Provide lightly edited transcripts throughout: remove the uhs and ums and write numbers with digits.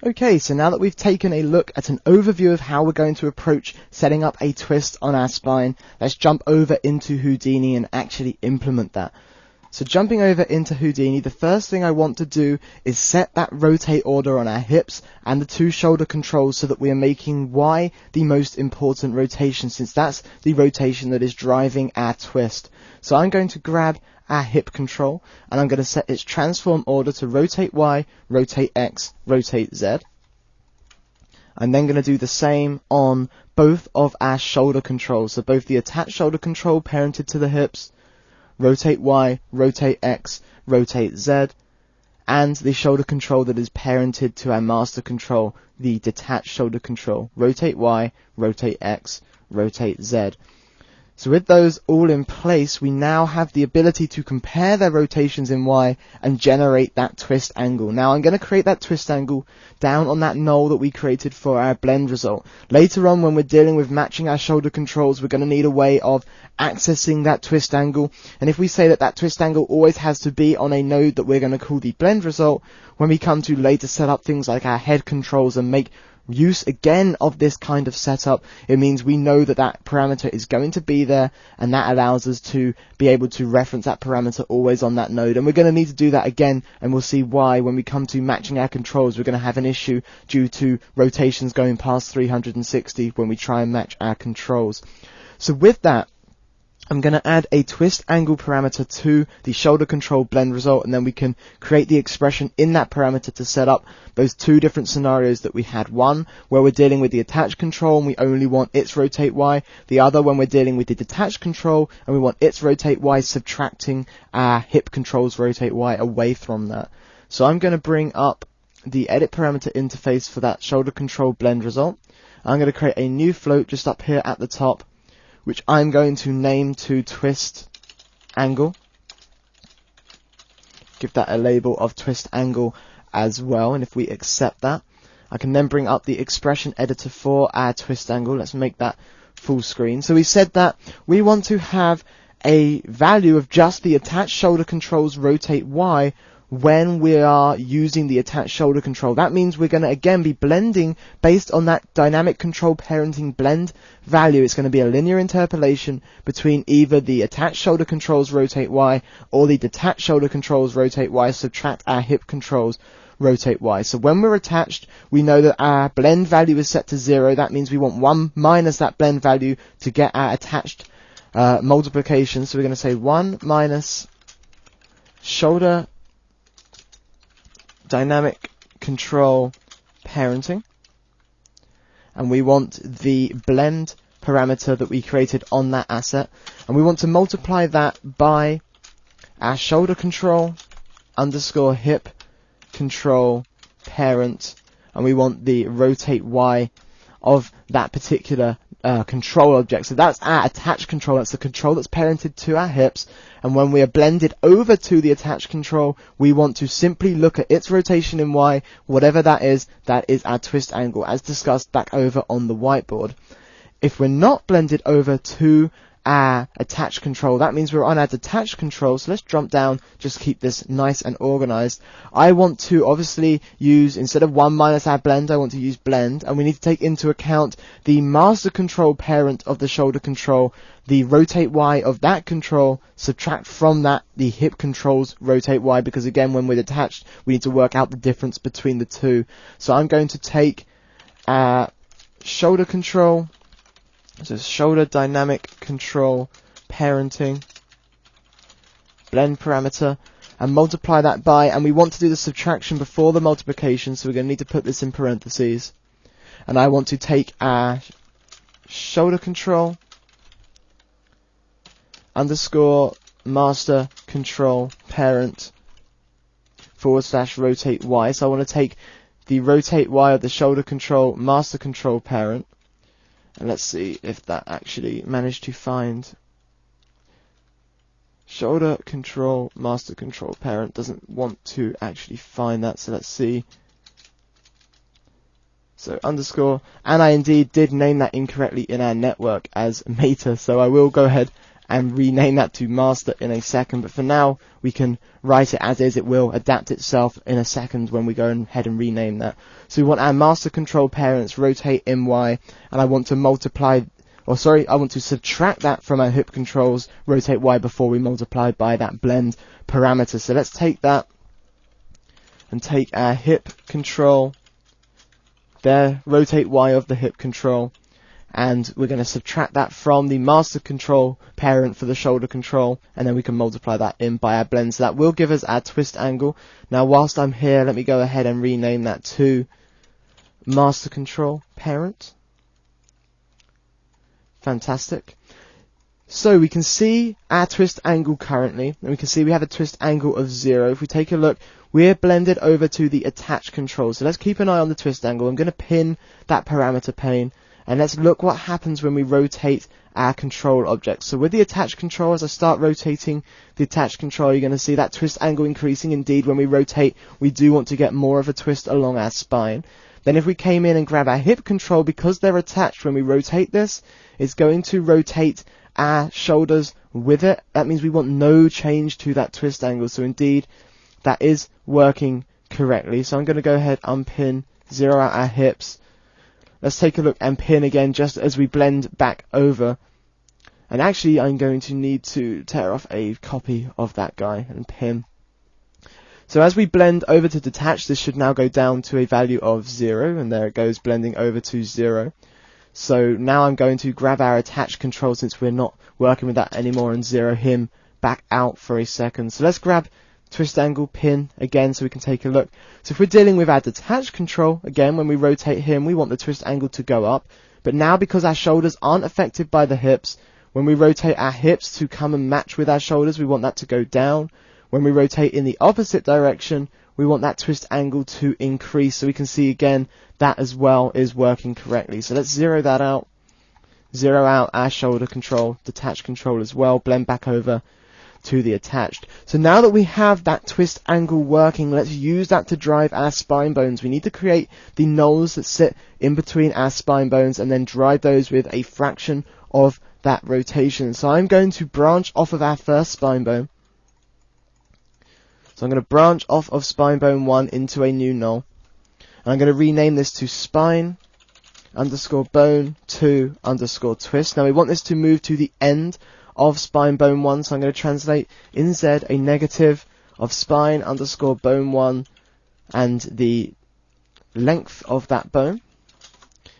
Okay, so now that we've taken a look at an overview of how we're going to approach setting up a twist on our spine, let's jump over into Houdini and actually implement that. So jumping over into Houdini, the first thing I want to do is set that rotate order on our hips and the two shoulder controls so that we are making Y the most important rotation, since that's the rotation that is driving our twist. So I'm going to grab our hip control and I'm going to set its transform order to rotate Y, rotate X, rotate Z. I'm then going to do the same on both of our shoulder controls, so both the attached shoulder control parented to the hips, rotate Y, rotate X, rotate Z, and the shoulder control that is parented to our master control, the detached shoulder control, rotate Y, rotate X, rotate Z. So with those all in place, we now have the ability to compare their rotations in Y and generate that twist angle. Now I'm going to create that twist angle down on that null that we created for our blend result. Later on, when we're dealing with matching our shoulder controls, we're going to need a way of accessing that twist angle. And if we say that that twist angle always has to be on a node that we're going to call the blend result, when we come to later set up things like our head controls and make use again of this kind of setup, it means we know that that parameter is going to be there, and that allows us to be able to reference that parameter always on that node. And we're going to need to do that again, and we'll see why when we come to matching our controls. We're going to have an issue due to rotations going past 360 when we try and match our controls. So with that, I'm going to add a twist angle parameter to the shoulder control blend result, and then we can create the expression in that parameter to set up those two different scenarios that we had. One where we're dealing with the attached control and we only want its rotate Y. The other when we're dealing with the detached control and we want its rotate Y, subtracting our hip control's rotate Y away from that. So I'm going to bring up the edit parameter interface for that shoulder control blend result. I'm going to create a new float just up here at the top, which I'm going to name to twist angle. Give that a label of twist angle as well, and if we accept that, I can then bring up the expression editor for our twist angle. Let's make that full screen. So we said that we want to have a value of just the attached shoulder controls rotate Y when we are using the attached shoulder control. That means we're going to again be blending based on that dynamic control parenting blend value. It's going to be a linear interpolation between either the attached shoulder controls rotate Y or the detached shoulder controls rotate Y, subtract our hip controls rotate Y. So when we're attached, we know that our blend value is set to 0. That means we want 1 minus that blend value to get our attached multiplication. So we're going to say 1 minus shoulder dynamic control parenting, and we want the blend parameter that we created on that asset, and we want to multiply that by our shoulder control underscore hip control parent, and we want the rotate Y of that particular control object. So that's our attached control. That's the control that's parented to our hips, and when we are blended over to the attached control, we want to simply look at its rotation in Y, whatever that is our twist angle, as discussed back over on the whiteboard. If we're not blended over to our attached control, that means we're on our detached control. So let's jump down, just keep this nice and organized. I want to obviously use, instead of 1 minus our blend, I want to use blend, and we need to take into account the master control parent of the shoulder control, the rotate Y of that control, subtract from that the hip controls rotate Y, because again, when we're detached, we need to work out the difference between the two. So I'm going to take our shoulder control, so shoulder dynamic control parenting blend parameter, and multiply that by, and we want to do the subtraction before the multiplication, so we're going to need to put this in parentheses. And I want to take our shoulder control underscore master control parent / rotate Y. So I want to take the rotate Y of the shoulder control master control parent, and let's see if that actually managed to find shoulder control master control parent. Doesn't want to actually find that, so let's see. So underscore, and I indeed did name that incorrectly in our network as meta, so I will go ahead and rename that to master in a second, but for now we can write it as is. It will adapt itself in a second when we go ahead and rename that. So we want our master control parents rotate in Y, and I want to I want to subtract that from our hip controls rotate Y before we multiply by that blend parameter. So let's take that and take our hip control there, rotate Y of the hip control, and we're going to subtract that from the master control parent for the shoulder control, and then we can multiply that in by our blend. So that will give us our twist angle. Now whilst I'm here, let me go ahead and rename that to master control parent. Fantastic. So we can see our twist angle currently, and we can see we have a twist angle of 0. If we take a look, we're blended over to the attach control. So let's keep an eye on the twist angle. I'm going to pin that parameter pane, and let's look what happens when we rotate our control object. So with the attach control, as I start rotating the attach control, you're going to see that twist angle increasing. Indeed, when we rotate, we do want to get more of a twist along our spine. Then if we came in and grab our hip control, because they're attached, when we rotate this, it's going to rotate our shoulders with it. That means we want no change to that twist angle. So indeed, that is working correctly. So I'm going to go ahead, unpin, 0 out our hips. Let's take a look and pin again just as we blend back over. And actually, I'm going to need to tear off a copy of that guy and pin. So as we blend over to detach, this should now go down to a value of 0, and there it goes, blending over to 0. So now I'm going to grab our attach control, since we're not working with that anymore, and 0 him back out for a second. So let's grab twist angle, pin again, so we can take a look. So if we're dealing with our detach control, again, when we rotate him, we want the twist angle to go up. But now, because our shoulders aren't affected by the hips, when we rotate our hips to come and match with our shoulders, we want that to go down. When we rotate in the opposite direction, we want that twist angle to increase. So we can see again that as well is working correctly. So let's 0 that out. 0 out our shoulder control, detach control as well, blend back over to the attached. So now that we have that twist angle working, let's use that to drive our spine bones. We need to create the nulls that sit in between our spine bones and then drive those with a fraction of that rotation. So I'm going to branch off of our first spine bone. So I'm going to branch off of spine bone 1 into a new null. And I'm going to rename this to spine underscore bone 2 underscore twist. Now we want this to move to the end of spine bone 1, so I'm going to translate in Z a negative of spine underscore bone 1 and the length of that bone.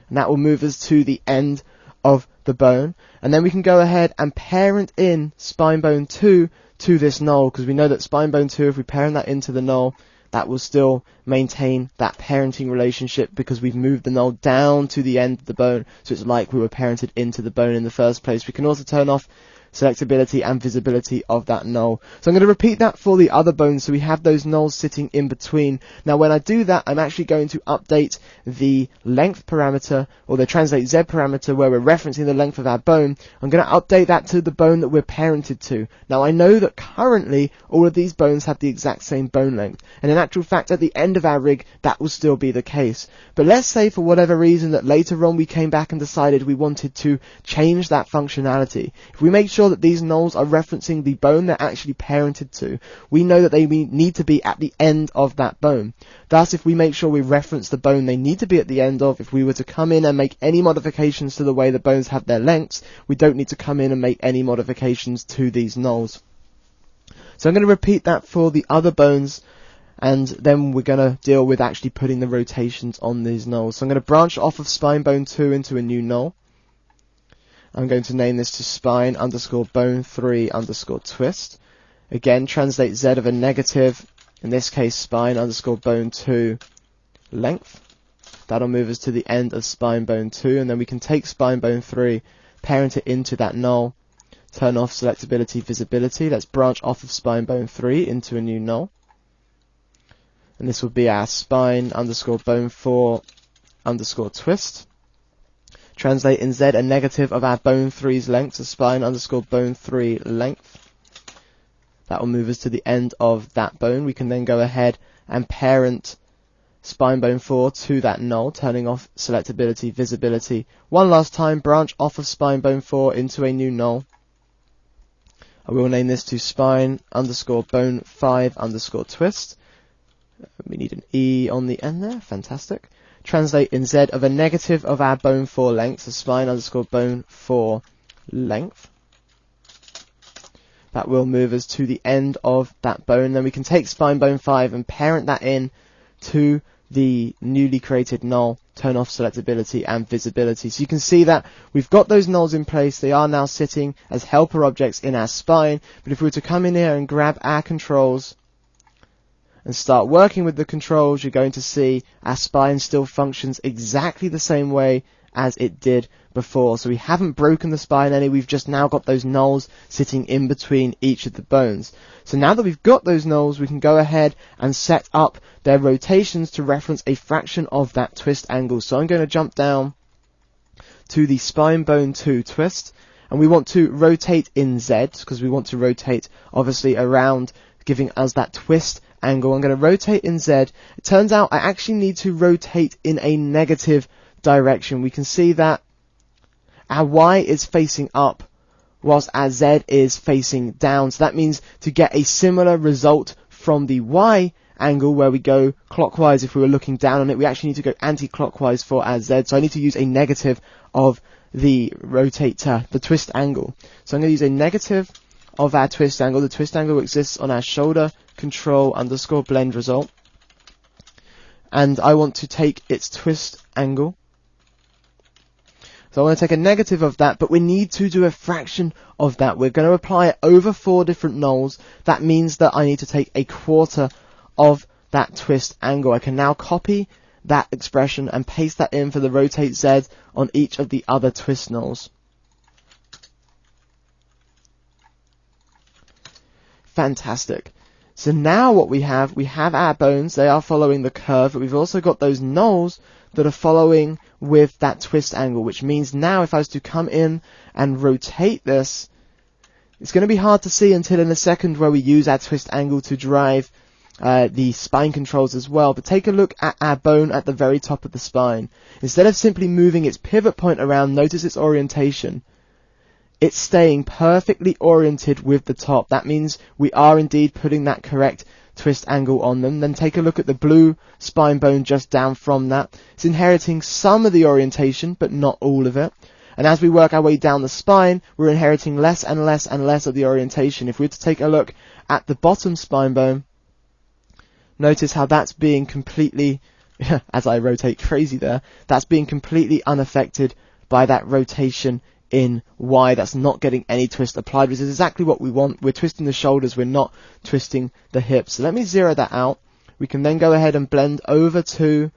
And that will move us to the end of the bone. And then we can go ahead and parent in spine bone 2 to this null, because we know that spine bone 2, if we parent that into the null, that will still maintain that parenting relationship because we've moved the null down to the end of the bone, so it's like we were parented into the bone in the first place. We can also turn off selectability and visibility of that null. So I'm going to repeat that for the other bones, so we have those nulls sitting in between. Now when I do that, I'm actually going to update the length parameter, or the translate Z parameter, where we're referencing the length of our bone. I'm going to update that to the bone that we're parented to. Now I know that currently all of these bones have the exact same bone length, and in actual fact at the end of our rig that will still be the case. But let's say for whatever reason that later on we came back and decided we wanted to change that functionality. If we make sure that these nulls are referencing the bone they're actually parented to, we know that they need to be at the end of that bone. Thus, if we make sure we reference the bone they need to be at the end of, if we were to come in and make any modifications to the way the bones have their lengths, we don't need to come in and make any modifications to these nulls. So I'm going to repeat that for the other bones, and then we're going to deal with actually putting the rotations on these nulls. So I'm going to branch off of spine bone 2 into a new null. I'm going to name this to spine underscore bone 3 underscore twist. Again, translate Z of a negative, in this case spine underscore bone 2 length. That'll move us to the end of spine bone 2, and then we can take spine bone 3, parent it into that null, turn off selectability, visibility. Let's branch off of spine bone 3 into a new null. And this will be our spine underscore bone 4 underscore twist. Translate in Z a negative of our bone 3's length, so spine underscore bone 3 length. That will move us to the end of that bone. We can then go ahead and parent spine bone 4 to that null, turning off selectability, visibility. One last time, branch off of spine bone 4 into a new null. I will name this to spine underscore bone 5 underscore twist. We need an E on the end there, fantastic. Translate in Z of a negative of our bone 4 length, so spine underscore bone 4 length. That will move us to the end of that bone. Then we can take spine bone 5 and parent that in to the newly created null, turn off selectability and visibility. So you can see that we've got those nulls in place. They are now sitting as helper objects in our spine. But if we were to come in here and grab our controls and start working with the controls, you're going to see our spine still functions exactly the same way as it did before. So we haven't broken the spine any, we've just now got those nulls sitting in between each of the bones. So now that we've got those nulls, we can go ahead and set up their rotations to reference a fraction of that twist angle. So I'm going to jump down to the spine bone 2 twist, and we want to rotate in Z, because we want to rotate obviously around, giving us that twist angle. I'm going to rotate in Z. It turns out I actually need to rotate in a negative direction. We can see that our Y is facing up whilst our Z is facing down. So that means to get a similar result from the Y angle where we go clockwise, if we were looking down on it, we actually need to go anti-clockwise for our Z. So I need to use a negative of the the twist angle. So I'm going to use a negative of our twist angle. The twist angle exists on our shoulder control underscore blend result. And I want to take its twist angle. So I want to take a negative of that, but we need to do a fraction of that. We're going to apply it over 4 different nulls. That means that I need to take a quarter of that twist angle. I can now copy that expression and paste that in for the rotate Z on each of the other twist nulls. Fantastic. So now what we have our bones. They are following the curve, but we've also got those nulls that are following with that twist angle, which means now if I was to come in and rotate this, it's going to be hard to see until in a second where we use our twist angle to drive the spine controls as well. But take a look at our bone at the very top of the spine. Instead of simply moving its pivot point around, notice its orientation. It's staying perfectly oriented with the top. That means we are indeed putting that correct twist angle on them. Then take a look at the blue spine bone just down from that. It's inheriting some of the orientation, but not all of it. And as we work our way down the spine, we're inheriting less and less and less of the orientation. If we were to take a look at the bottom spine bone, notice how that's being completely, as I rotate crazy there, that's being completely unaffected by that rotation in Y. That's not getting any twist applied, which is exactly what we want. We're twisting the shoulders, we're not twisting the hips. So let me zero that out. We can then go ahead and blend over to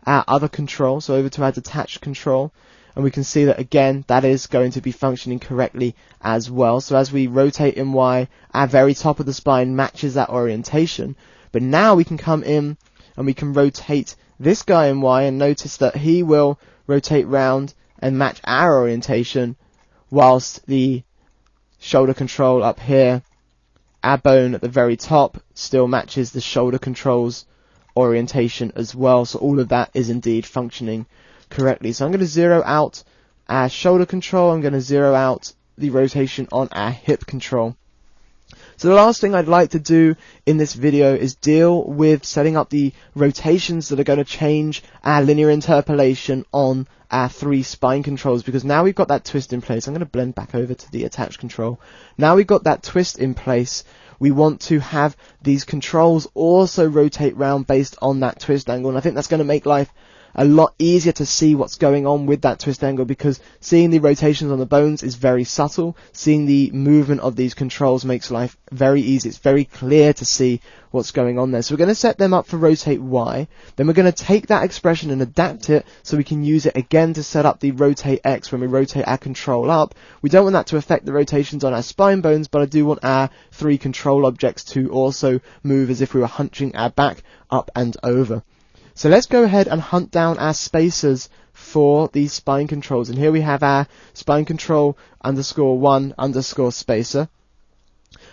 our other control, so over to our detached control, and we can see that again that is going to be functioning correctly as well. So as we rotate in Y, our very top of the spine matches that orientation. But now we can come in and we can rotate this guy in Y, and notice that he will rotate round and match our orientation, whilst the shoulder control up here, our bone at the very top, still matches the shoulder control's orientation as well. So all of that is indeed functioning correctly. So I'm going to zero out our shoulder control. I'm going to zero out the rotation on our hip control. So the last thing I'd like to do in this video is deal with setting up the rotations that are going to change our linear interpolation on our 3 spine controls, because now we've got that twist in place. I'm going to blend back over to the attached control. Now we've got that twist in place. We want to have these controls also rotate round based on that twist angle, and I think that's going to make life a lot easier to see what's going on with that twist angle, because seeing the rotations on the bones is very subtle. Seeing the movement of these controls makes life very easy. It's very clear to see what's going on there. So we're going to set them up for rotate Y. Then we're going to take that expression and adapt it so we can use it again to set up the rotate X when we rotate our control up. We don't want that to affect the rotations on our spine bones, but I do want our 3 control objects to also move as if we were hunching our back up and over. So let's go ahead and hunt down our spacers for these spine controls. And here we have our spine control _1 _ spacer.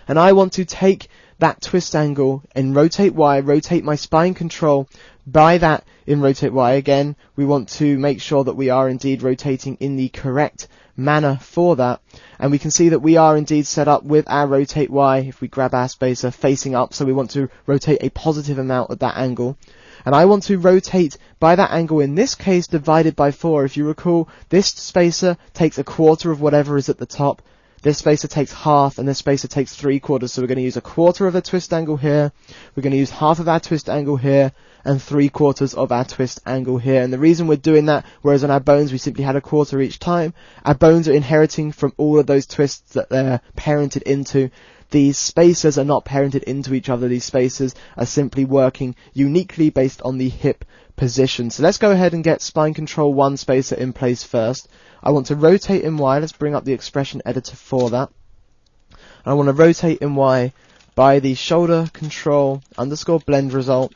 And I want to take that twist angle and rotate Y, rotate my spine control By that in rotate Y, again, we want to make sure that we are indeed rotating in the correct manner for that. And we can see that we are indeed set up with our rotate Y, if we grab our spacer, facing up, so we want to rotate a positive amount at that angle. And I want to rotate by that angle, in this case, divided by 4. If you recall, this spacer takes a quarter of whatever is at the top. This spacer takes half, and this spacer takes 3/4. So we're going to use a quarter of a twist angle here. We're going to use half of our twist angle here, and 3/4 of our twist angle here. And the reason we're doing that, whereas on our bones we simply had a quarter each time, our bones are inheriting from all of those twists that they're parented into. These spacers are not parented into each other. These spacers are simply working uniquely based on the hip position. So let's go ahead and get spine control 1 spacer in place first. I want to rotate in Y. Let's bring up the expression editor for that. I want to rotate in Y by the shoulder control underscore blend result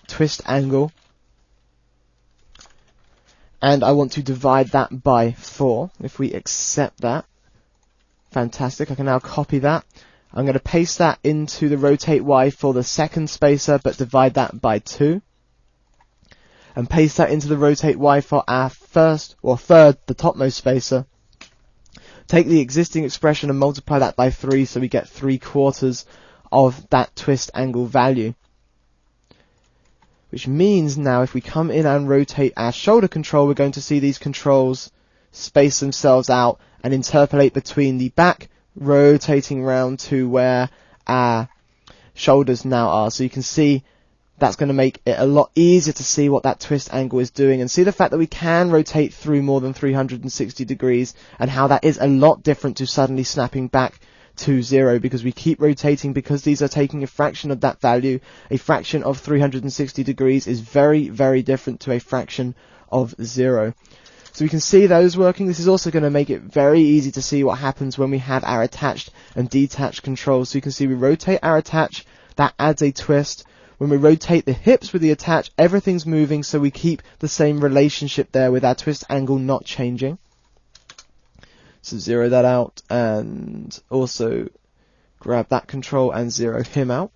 twist angle. And I want to divide that by 4. If we accept that, fantastic. I can now copy that. I'm going to paste that into the rotate Y for the second spacer, but divide that by 2. And paste that into the rotate Y for our first, or third, the topmost spacer. Take the existing expression and multiply that by 3, so we get 3/4 of that twist angle value. Which means now if we come in and rotate our shoulder control, we're going to see these controls space themselves out and interpolate between the back, rotating round to where our shoulders now are. So you can see that's going to make it a lot easier to see what that twist angle is doing, and see the fact that we can rotate through more than 360 degrees, and how that is a lot different to suddenly snapping back to 0, because we keep rotating, because these are taking a fraction of that value. A fraction of 360 degrees is very, very different to a fraction of 0. So we can see those working. This is also going to make it very easy to see what happens when we have our attached and detached controls. So you can see we rotate our attach, that adds a twist. When we rotate the hips with the attach, everything's moving, so we keep the same relationship there with our twist angle not changing. So 0 that out, and also grab that control and 0 him out.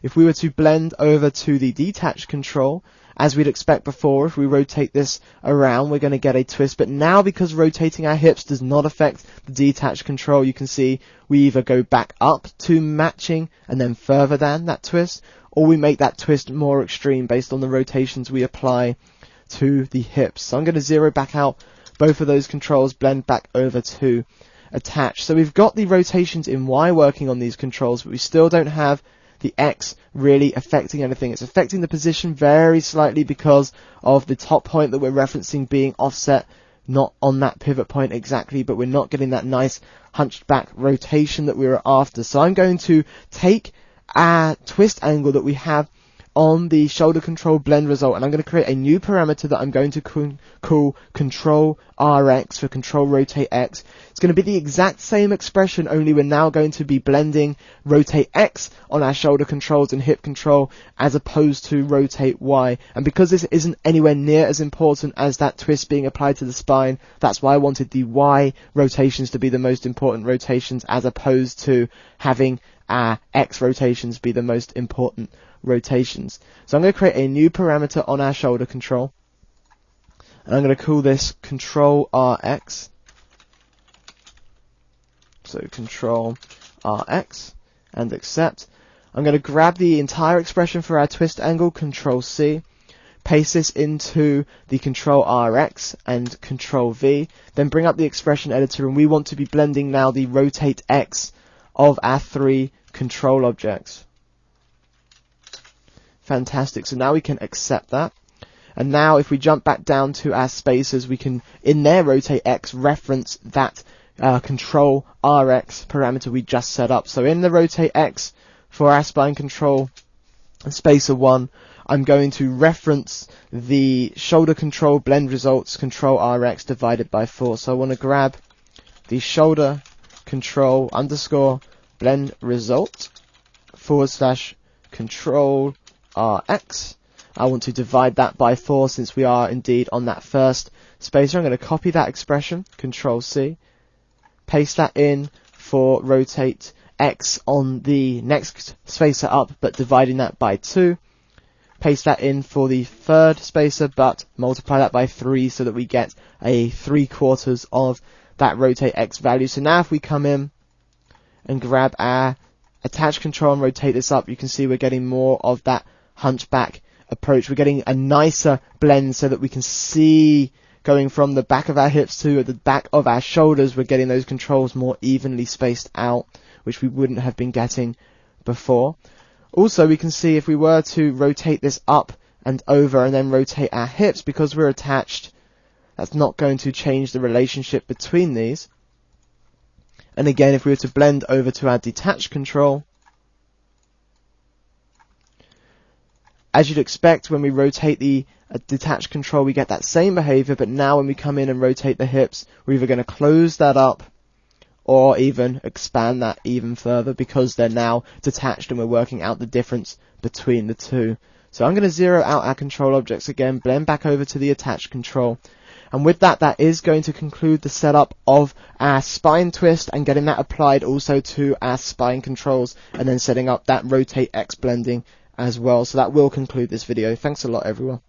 If we were to blend over to the detached control, as we'd expect before, if we rotate this around, we're going to get a twist. But now, because rotating our hips does not affect the detached control, you can see we either go back up to matching and then further than that twist, or we make that twist more extreme based on the rotations we apply to the hips. So I'm going to 0 back out both of those controls, blend back over to attach. So we've got the rotations in Y working on these controls, but we still don't have the X really affecting anything. It's affecting the position very slightly because of the top point that we're referencing being offset, not on that pivot point exactly, but we're not getting that nice hunched back rotation that we were after. So I'm going to take our twist angle that we have on the shoulder control blend result, and I'm going to create a new parameter that I'm going to call control RX for control rotate X. It's going to be the exact same expression, only we're now going to be blending rotate X on our shoulder controls and hip control as opposed to rotate Y. And because this isn't anywhere near as important as that twist being applied to the spine, that's why I wanted the Y rotations to be the most important rotations as opposed to having our X rotations be the most important rotations. So I'm going to create a new parameter on our shoulder control, and I'm going to call this control RX. So control RX and accept. I'm going to grab the entire expression for our twist angle, control C, paste this into the control RX and control V, then bring up the expression editor, and we want to be blending now the rotate X of our 3 control objects. Fantastic. So now we can accept that. And now if we jump back down to our spacers, we can, in there, rotate X, reference that control RX parameter we just set up. So in the rotate X for our spine control spacer 1, I'm going to reference the shoulder control blend results control RX divided by 4. So I want to grab the shoulder control underscore blend result / control RX. I want to divide that by 4 since we are indeed on that first spacer. I'm going to copy that expression, control C, paste that in for rotate X on the next spacer up, but dividing that by 2. paste that in for the third spacer, but multiply that by 3 so that we get a 3/4 of that rotate X value. So now if we come in and grab our attach control and rotate this up, you can see we're getting more of that hunchback approach. We're getting a nicer blend so that we can see going from the back of our hips to the back of our shoulders. We're getting those controls more evenly spaced out, which we wouldn't have been getting before. Also, we can see if we were to rotate this up and over and then rotate our hips, because we're attached, that's not going to change the relationship between these. And again, if we were to blend over to our detach control, as you'd expect, when we rotate the detach control, we get that same behavior, but now when we come in and rotate the hips, we're either going to close that up or even expand that even further, because they're now detached and we're working out the difference between the two. So I'm going to zero out our control objects again, blend back over to the attach control. And with that, that is going to conclude the setup of our spine twist and getting that applied also to our spine controls, and then setting up that rotate X blending as well. So that will conclude this video. Thanks a lot, everyone.